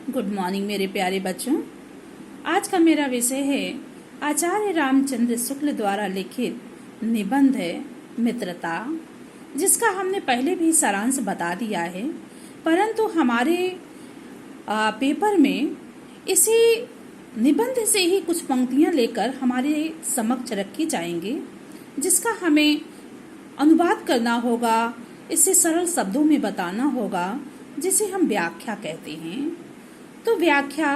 Good morning मेरे प्यारे बच्चों। आज का मेरा विषय है आचार्य रामचंद्र शुक्ल द्वारा लिखित निबंध है मित्रता, जिसका हमने पहले भी सारांश बता दिया है, परंतु हमारे पेपर में इसी निबंध से ही कुछ पंक्तियां लेकर हमारे समक्ष रखी जाएंगी, जिसका हमें अनुवाद करना होगा, इसे सरल शब्दों में बताना होगा, जिसे हम व्याख्या कहते हैं। तो व्याख्या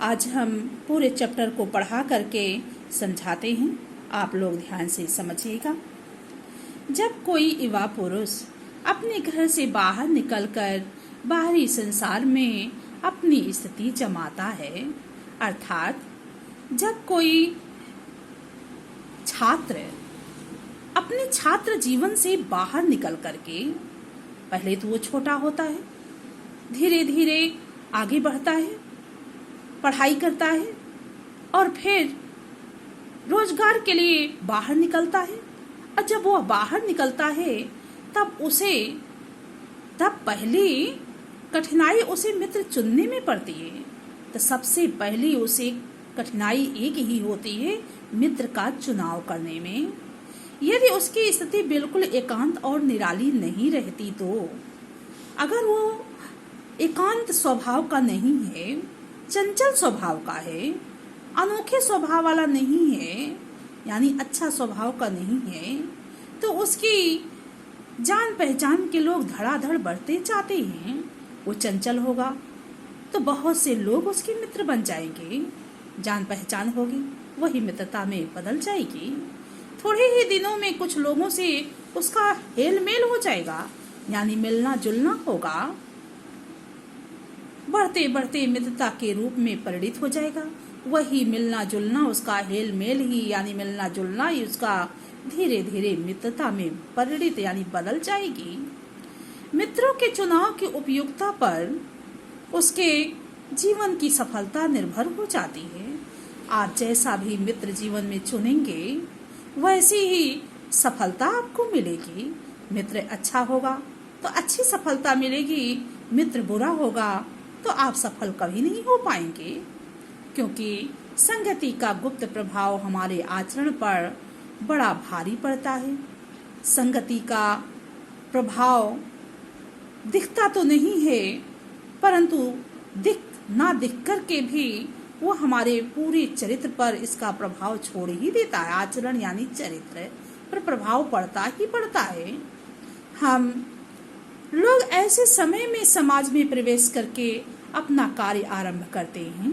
आज हम पूरे चैप्टर को पढ़ा करके समझाते हैं, आप लोग ध्यान से समझिएगा। जब कोई युवा पुरुष अपने घर से बाहर निकलकर बाहरी संसार में अपनी स्थिति जमाता है, अर्थात जब कोई छात्र अपने छात्र जीवन से बाहर निकल करके, पहले तो वो छोटा होता है, धीरे धीरे आगे बढ़ता है, पढ़ाई करता है और फिर रोजगार के लिए बाहर निकलता है। और जब वो बाहर निकलता है तब पहली कठिनाई उसे मित्र चुनने में पड़ती है। तो सबसे पहली उसे कठिनाई एक ही होती है, मित्र का चुनाव करने में। यदि उसकी स्थिति बिल्कुल एकांत और निराली नहीं रहती, तो अगर वो एकांत स्वभाव का नहीं है, चंचल स्वभाव का है, अनोखे स्वभाव वाला नहीं है, यानी अच्छा स्वभाव का नहीं है, तो उसकी जान पहचान के लोग धड़ाधड़ बढ़ते जाते हैं। वो चंचल होगा तो बहुत से लोग उसके मित्र बन जाएंगे, जान पहचान होगी, वही मित्रता में बदल जाएगी। थोड़े ही दिनों में कुछ लोगों से उसका हेल मेल हो जाएगा, यानी मिलना जुलना होगा, बढ़ते बढ़ते मित्रता के रूप में परिणित हो जाएगा। वही मिलना जुलना, उसका हेल मेल ही यानी मिलना जुलना ही उसका धीरे धीरे मित्रता में परिणित यानी बदल जाएगी। मित्रों के चुनाव की उपयुक्तता पर उसके जीवन की सफलता निर्भर हो जाती है। आप जैसा भी मित्र जीवन में चुनेंगे, वैसी ही सफलता आपको मिलेगी। मित्र अच्छा होगा तो अच्छी सफलता मिलेगी, मित्र बुरा होगा तो आप सफल कभी नहीं हो पाएंगे, क्योंकि संगति का गुप्त प्रभाव हमारे आचरण पर बड़ा भारी पड़ता है। संगति का प्रभाव दिखता तो नहीं है, परंतु दिख कर के भी वो हमारे पूरे चरित्र पर इसका प्रभाव छोड़ ही देता है। आचरण यानी चरित्र पर प्रभाव पड़ता ही पड़ता है। हम लोग ऐसे समय में समाज में प्रवेश करके अपना कार्य आरंभ करते हैं,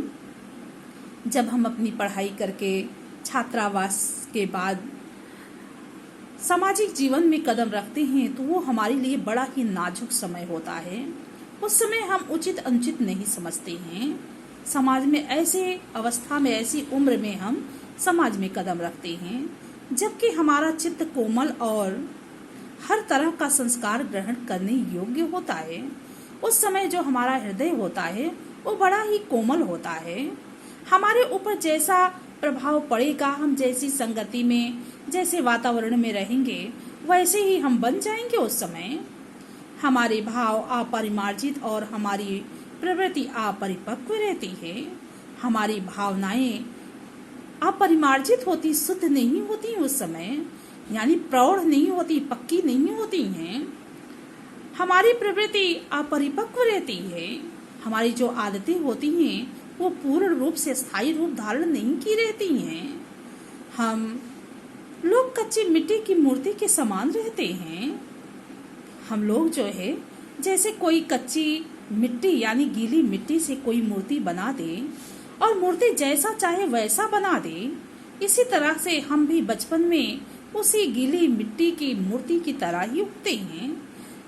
जब हम अपनी पढ़ाई करके छात्रावास के बाद सामाजिक जीवन में कदम रखते हैं, तो वो हमारे लिए बड़ा ही नाजुक समय होता है। उस समय हम उचित अनुचित नहीं समझते हैं। समाज में ऐसे अवस्था में, ऐसी उम्र में हम समाज में कदम रखते हैं, जबकि हमारा चित्त कोमल और हर तरह का संस्कार ग्रहण करने योग्य होता है। उस समय जो हमारा हृदय होता है वो बड़ा ही कोमल होता है। हमारे ऊपर जैसा प्रभाव पड़ेगा, हम जैसी संगति में, जैसे वातावरण में रहेंगे, वैसे ही हम बन जाएंगे। उस समय हमारे भाव अपरिमार्जित और हमारी प्रवृत्ति अपरिपक्व रहती है। हमारी भावनाएं अपरिमार्जित होती, शुद्ध नहीं होती उस समय, यानी प्रौढ़ नहीं होती, पक्की नहीं होती हैं। हमारी प्रवृत्ति अपरिपक्व रहती है। हमारी जो आदतें होती हैं वो पूर्ण रूप से स्थायी रूप धारण नहीं की रहती हैं। हम लोग कच्ची मिट्टी की मूर्ति के समान रहते हैं। हम लोग जो है, जैसे कोई कच्ची मिट्टी यानी गीली मिट्टी से कोई मूर्ति बना दे और मूर्ति जैसा चाहे वैसा बना दे, इसी तरह से हम भी बचपन में उसी गीली मिट्टी की मूर्ति की तरह ही उगते हैं।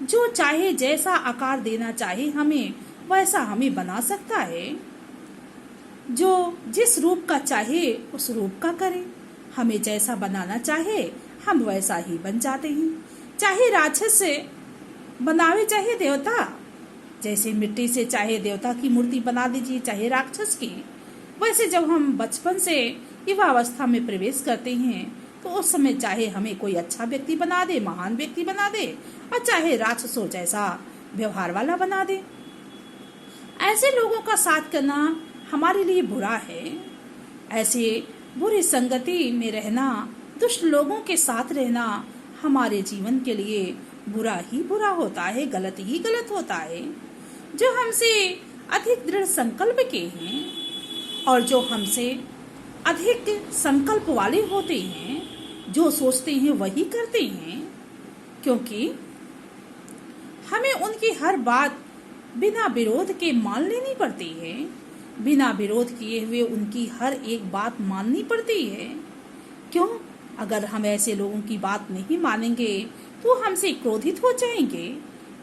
जो चाहे, जैसा आकार देना चाहे हमें, वैसा हमें बना सकता है। जो जिस रूप का चाहे उस रूप का करे। हमें जैसा बनाना चाहे हम वैसा ही बन जाते हैं। चाहे राक्षस से बनावे, चाहे देवता, जैसे मिट्टी से चाहे देवता की मूर्ति बना दीजिए, चाहे राक्षस की। वैसे जब हम बचपन से युवावस्था में प्रवेश करते हैं, तो उस समय चाहे हमें कोई अच्छा व्यक्ति बना दे, महान व्यक्ति बना दे, और चाहे राक्षसों जैसा व्यवहार वाला बना दे। ऐसे लोगों का साथ करना हमारे लिए बुरा है। ऐसे बुरी संगति में रहना, दुष्ट लोगों के साथ रहना हमारे जीवन के लिए बुरा ही बुरा होता है, गलत ही गलत होता है। जो हमसे अधिक दृढ़ संकल्प के हैं और जो हमसे अधिक संकल्प वाले होते हैं, जो सोचते हैं वही करते हैं, क्योंकि हमें उनकी हर बात बिना विरोध के मान लेनी पड़ती है। बिना विरोध किए हुए उनकी हर एक बात माननी पड़ती है। क्यों? अगर हम ऐसे लोगों की बात नहीं मानेंगे तो हमसे क्रोधित हो जाएंगे,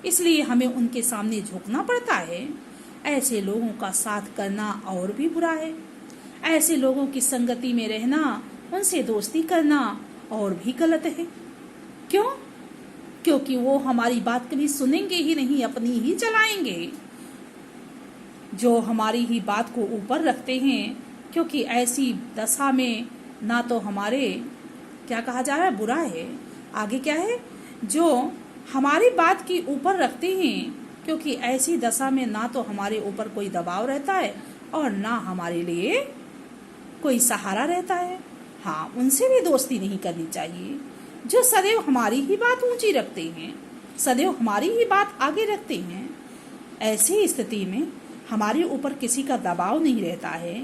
इसलिए हमें उनके सामने झुकना पड़ता है। ऐसे लोगों का साथ करना और भी बुरा है। ऐसे लोगों की संगति में रहना, उनसे दोस्ती करना और भी गलत है। क्यों? क्योंकि वो हमारी बात कभी सुनेंगे ही नहीं, अपनी ही चलाएंगे, जो हमारी ही बात को ऊपर रखते हैं। क्योंकि ऐसी दशा में ना तो हमारे, क्या कहा जा रहा है, बुरा है, आगे क्या है, जो हमारी बात की ऊपर रखते हैं। क्योंकि ऐसी दशा में ना तो हमारे ऊपर कोई दबाव रहता है और ना हमारे लिए कोई सहारा रहता है। हाँ, उनसे भी दोस्ती नहीं करनी चाहिए, जो सदैव हमारी ही बात ऊंची रखते हैं, सदैव हमारी ही बात आगे रखते हैं। ऐसी स्थिति में हमारे ऊपर किसी का दबाव नहीं रहता है।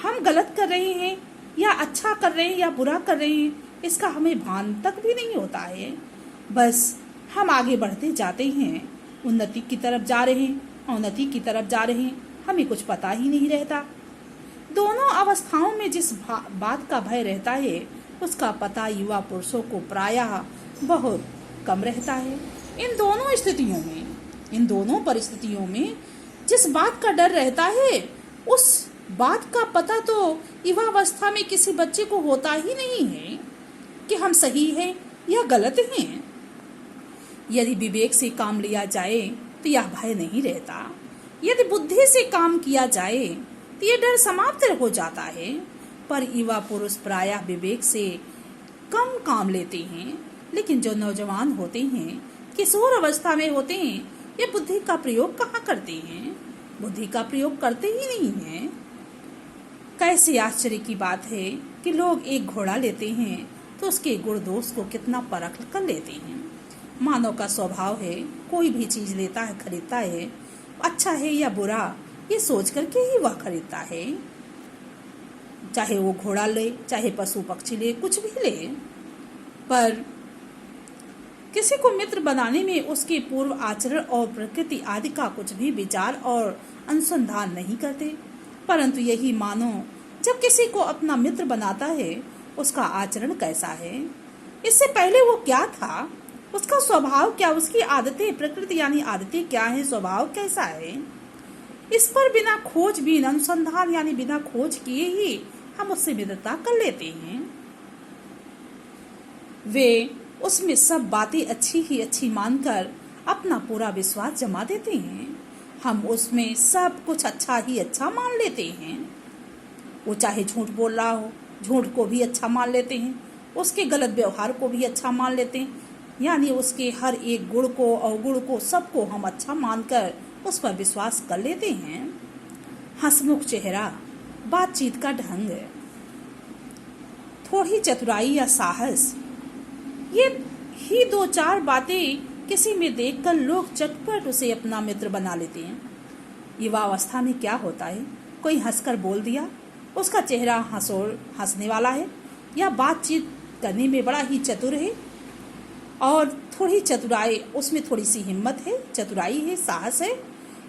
हम गलत कर रहे हैं या अच्छा कर रहे हैं या बुरा कर रहे हैं, इसका हमें भान तक भी नहीं होता है। बस हम आगे बढ़ते जाते हैं, उन्नति की तरफ जा रहे हैं, अवनति की तरफ जा रहे हैं, हमें कुछ पता ही नहीं रहता। दोनों अवस्थाओं में जिस बात का भय रहता है, उसका पता युवा पुरुषों को प्रायः बहुत कम रहता है। इन दोनों परिस्थितियों में जिस बात का डर रहता है, उस बात का पता तो युवावस्था में किसी बच्चे को होता ही नहीं है कि हम सही हैं या गलत हैं। यदि विवेक से काम लिया जाए तो यह भय नहीं रहता। यदि बुद्धि से काम किया जाए तो यह डर समाप्त हो जाता है। पर युवा पुरुष प्रायः विवेक से कम काम लेते हैं, लेकिन जो नौजवान होते हैं, किशोर अवस्था में होते हैं, ये बुद्धि का प्रयोग कहाँ करते हैं? बुद्धि का प्रयोग करते ही नहीं हैं। कैसे आश्चर्य की बात है कि लोग एक घोड़ा लेते हैं तो उसके गुण दोष को कितना परख कर लेते हैं। मानव का स्वभाव है, कोई भी चीज लेता है, खरीदता है, अच्छा है या बुरा, ये सोच करके ही वह खरीदता है। चाहे वो घोड़ा ले, चाहे पशु पक्षी ले, कुछ भी ले। पर किसी को मित्र बनाने में उसके पूर्व आचरण और प्रकृति आदि का कुछ भी विचार और अनुसंधान नहीं करते। परंतु यही मानो जब किसी को अपना मित्र बनाता है, उसका आचरण कैसा है, इससे पहले वो क्या था, उसका स्वभाव क्या, उसकी आदतें, प्रकृति यानी आदतें क्या है, स्वभाव कैसा है, इस पर बिना खोजबीन, अनुसंधान यानी बिना खोज किए ही हम उससे मित्रता कर लेते हैं। वे उसमें सब बातें अच्छी ही अच्छी मानकर अपना पूरा विश्वास जमा देते हैं। हम उसमें सब कुछ अच्छा ही अच्छा मान लेते हैं। वो चाहे झूठ बोल रहा हो, झूठ को भी अच्छा मान लेते हैं, उसके गलत व्यवहार को भी अच्छा मान लेते हैं। यानी उसके हर एक गुण को, अवगुण को, सबको हम अच्छा मानकर उस पर विश्वास कर लेते हैं। हंसमुख चेहरा, बातचीत का ढंग, थोड़ी चतुराई या साहस, ये ही दो चार बातें किसी में देखकर लोग चटपट उसे अपना मित्र बना लेते हैं। युवावस्था में क्या होता है, कोई हंसकर बोल दिया, उसका चेहरा हंसने वाला है, या बातचीत करने में बड़ा ही चतुर है और थोड़ी चतुराई, उसमें थोड़ी सी हिम्मत है, चतुराई है, साहस है,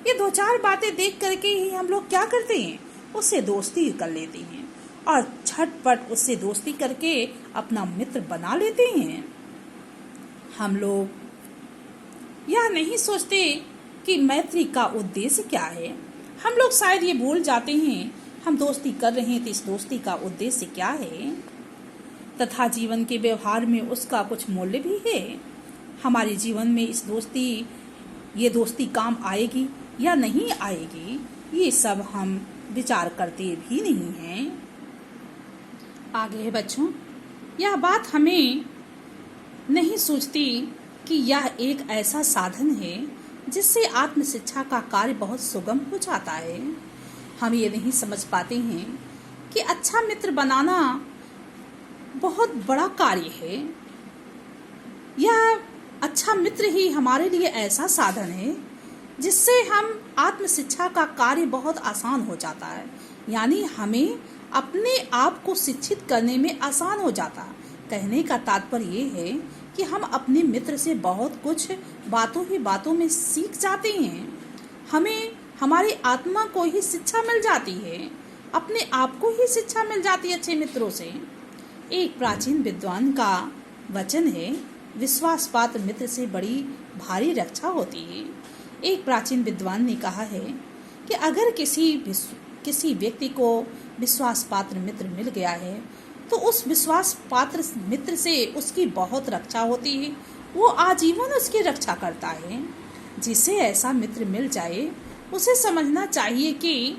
ये दो चार बातें देख करके ही हम लोग क्या करते हैं, उससे दोस्ती कर लेते हैं और झटपट उससे दोस्ती करके अपना मित्र बना लेते हैं। हम लोग यह नहीं सोचते कि मैत्री का उद्देश्य क्या है। हम लोग शायद ये भूल जाते हैं, हम दोस्ती कर रहे हैं तो इस दोस्ती का उद्देश्य क्या है, तथा जीवन के व्यवहार में उसका कुछ मूल्य भी है। हमारे जीवन में ये दोस्ती काम आएगी या नहीं आएगी, ये सब हम विचार करते भी नहीं हैं। आगे है बच्चों, यह बात हमें नहीं सोचती कि यह एक ऐसा साधन है जिससे आत्म शिक्षा का कार्य बहुत सुगम हो जाता है। हम ये नहीं समझ पाते हैं कि अच्छा मित्र बनाना बहुत बड़ा कार्य है। यह अच्छा मित्र ही हमारे लिए ऐसा साधन है जिससे हम आत्म शिक्षा का कार्य बहुत आसान हो जाता है, यानी हमें अपने आप को शिक्षित करने में आसान हो जाता। कहने का तात्पर्य ये है कि हम अपने मित्र से बहुत कुछ बातों ही बातों में सीख जाते हैं। हमें हमारी आत्मा को ही शिक्षा मिल जाती है, अपने आप को ही शिक्षा मिल जाती है अच्छे मित्रों से। एक प्राचीन विद्वान का वचन है, विश्वास पात्र मित्र से बड़ी भारी रक्षा होती है। एक प्राचीन विद्वान ने कहा है कि अगर किसी व्यक्ति को विश्वास पात्र मित्र मिल गया है तो उस विश्वास पात्र मित्र से उसकी बहुत रक्षा होती है, वो आजीवन उसकी रक्षा करता है। जिसे ऐसा मित्र मिल जाए उसे समझना चाहिए कि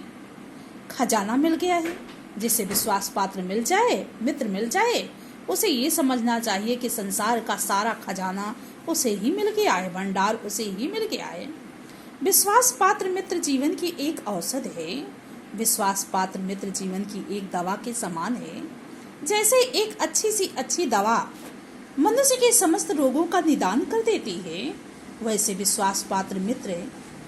खजाना मिल गया है। जिसे विश्वास पात्र मित्र मिल जाए उसे ये समझना चाहिए कि संसार का सारा खजाना उसे ही मिल गया है, भंडार उसे ही मिल गया है। विश्वास पात्र मित्र जीवन की एक औषध है। विश्वास पात्र मित्र जीवन की एक दवा के समान है। जैसे एक अच्छी सी अच्छी दवा मनुष्य के समस्त रोगों का निदान कर देती है, वैसे विश्वास पात्र मित्र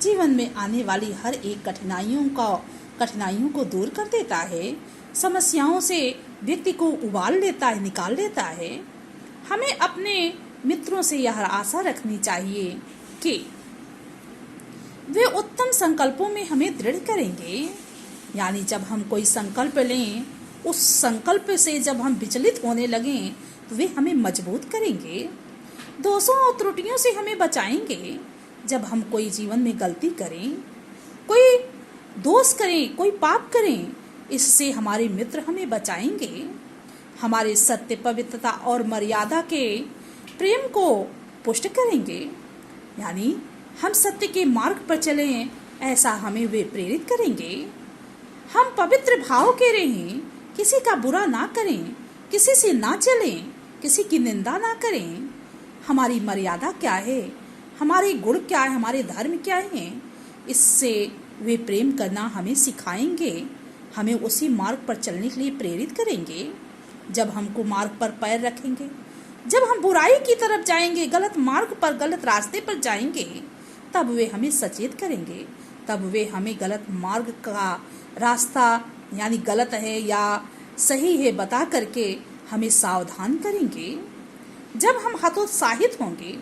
जीवन में आने वाली हर एक कठिनाइयों को दूर कर देता है, समस्याओं से व्यक्ति को उबाल लेता है, निकाल लेता है। हमें अपने मित्रों से यह आशा रखनी चाहिए कि वे उत्तम संकल्पों में हमें दृढ़ करेंगे। यानी जब हम कोई संकल्प लें, उस संकल्प से जब हम विचलित होने लगें तो वे हमें मजबूत करेंगे, दोषों और त्रुटियों से हमें बचाएंगे। जब हम कोई जीवन में गलती करें, कोई दोष करें, कोई पाप करें, इससे हमारे मित्र हमें बचाएंगे, हमारे सत्य, पवित्रता और मर्यादा के प्रेम को पुष्ट करेंगे। यानी हम सत्य के मार्ग पर चलें, ऐसा हमें वे प्रेरित करेंगे। हम पवित्र भाव के रहें, किसी का बुरा ना करें, किसी से ना चलें, किसी की निंदा ना करें। हमारी मर्यादा क्या है, हमारे गुण क्या है, हमारे धर्म क्या है, इससे वे प्रेम करना हमें सिखाएंगे, हमें उसी मार्ग पर चलने के लिए प्रेरित करेंगे। जब हम कुमार्ग पर पैर रखेंगे, जब हम बुराई की तरफ जाएंगे, गलत मार्ग पर, गलत रास्ते पर जाएंगे, तब वे हमें सचेत करेंगे, तब वे हमें गलत मार्ग का रास्ता यानी गलत है या सही है बता करके हमें सावधान करेंगे। जब हम हतोत्साहित होंगे,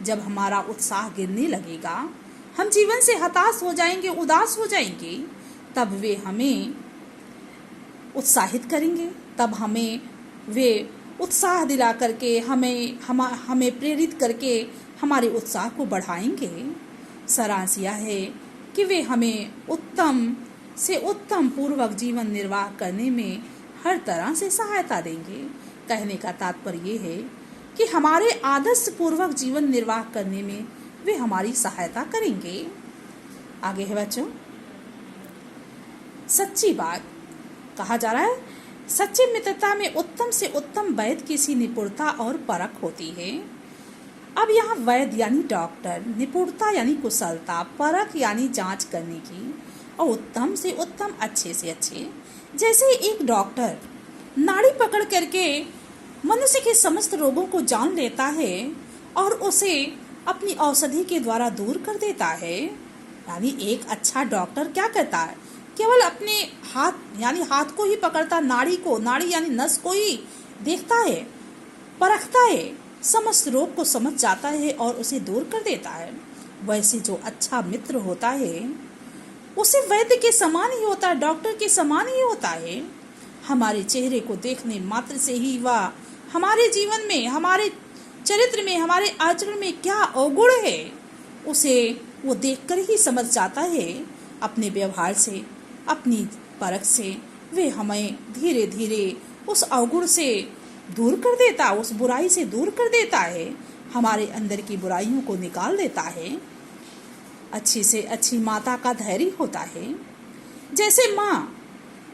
जब हमारा उत्साह गिरने लगेगा, हम जीवन से हताश हो जाएंगे, उदास हो जाएंगे, तब वे हमें उत्साहित करेंगे, तब हमें वे उत्साह दिला करके हमें प्रेरित करके हमारे उत्साह को बढ़ाएंगे। सारांश यह है कि वे हमें उत्तम से उत्तम पूर्वक जीवन निर्वाह करने में हर तरह से सहायता देंगे। कहने का तात्पर्य ये है कि हमारे आदर्श पूर्वक जीवन निर्वाह करने में वे हमारी सहायता करेंगे। आगे है बच्चों, सच्ची बात कहा जा रहा है, सच्ची मित्रता में उत्तम से उत्तम वैद्य किसी निपुणता और परख होती है। अब यहाँ वैद्य यानी डॉक्टर, निपुणता यानी कुशलता, परख यानी जांच करने की, और उत्तम से उत्तम, अच्छे से अच्छे। जैसे एक डॉक्टर नाड़ी पकड़ करके मनुष्य के समस्त रोगों को जान लेता है और उसे अपनी औषधि के द्वारा दूर कर देता है। यानी एक अच्छा डॉक्टर क्या करता है, केवल अपने हाथ को ही पकड़ता, नाड़ी यानी नस को ही देखता है, परखता है, समस्त रोग को समझ जाता है और उसे दूर कर देता है। वैसे जो अच्छा मित्र होता है उसे वैद्य के समान ही होता है, डॉक्टर के समान ही होता है। हमारे चेहरे को देखने मात्र से ही वह हमारे जीवन में, हमारे चरित्र में, हमारे आचरण में क्या अवगुण है उसे वो देखकर ही समझ जाता है। अपने व्यवहार से, अपनी परख से वे हमें धीरे धीरे उस अवगुण से दूर कर देता है, उस बुराई से दूर कर देता है, हमारे अंदर की बुराइयों को निकाल देता है। अच्छी से अच्छी माता का धैर्य होता है। जैसे माँ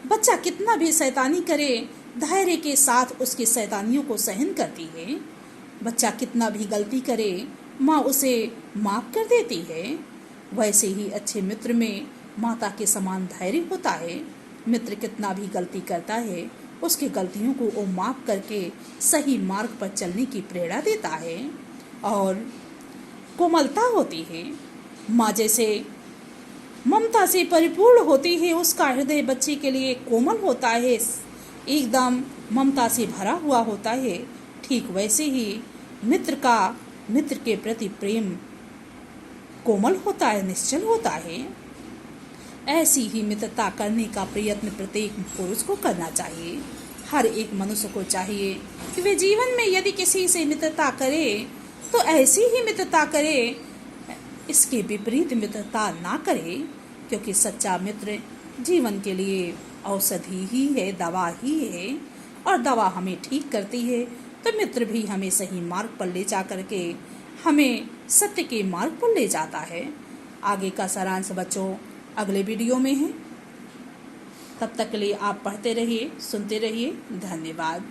बच्चा कितना भी शैतानी करे, धैर्य के साथ उसकी शैतानियों को सहन करती है। बच्चा कितना भी गलती करे, माँ उसे माफ कर देती है, वैसे ही अच्छे मित्र में माता के समान धैर्य होता है। मित्र कितना भी गलती करता है, उसकी गलतियों को वो माफ करके सही मार्ग पर चलने की प्रेरणा देता है। और कोमलता होती है, माँ जैसे ममता से परिपूर्ण होती है, उसका हृदय बच्चे के लिए कोमल होता है, एकदम ममता से भरा हुआ होता है। ठीक वैसे ही मित्र के प्रति प्रेम कोमल होता है, निश्चल होता है। ऐसी ही मित्रता करने का प्रयत्न प्रत्येक पुरुष को करना चाहिए। हर एक मनुष्य को चाहिए कि वे जीवन में यदि किसी से मित्रता करे तो ऐसी ही मित्रता करे, इसके विपरीत मित्रता ना करे, क्योंकि सच्चा मित्र जीवन के लिए औषधि ही है, दवा ही है। और दवा हमें ठीक करती है तो मित्र भी हमें सही मार्ग पर ले जा करके हमें सत्य के मार्ग पर ले जाता है। आगे का सारांश बच्चों अगले वीडियो में है। तब तक के लिए आप पढ़ते रहिए, सुनते रहिए। धन्यवाद।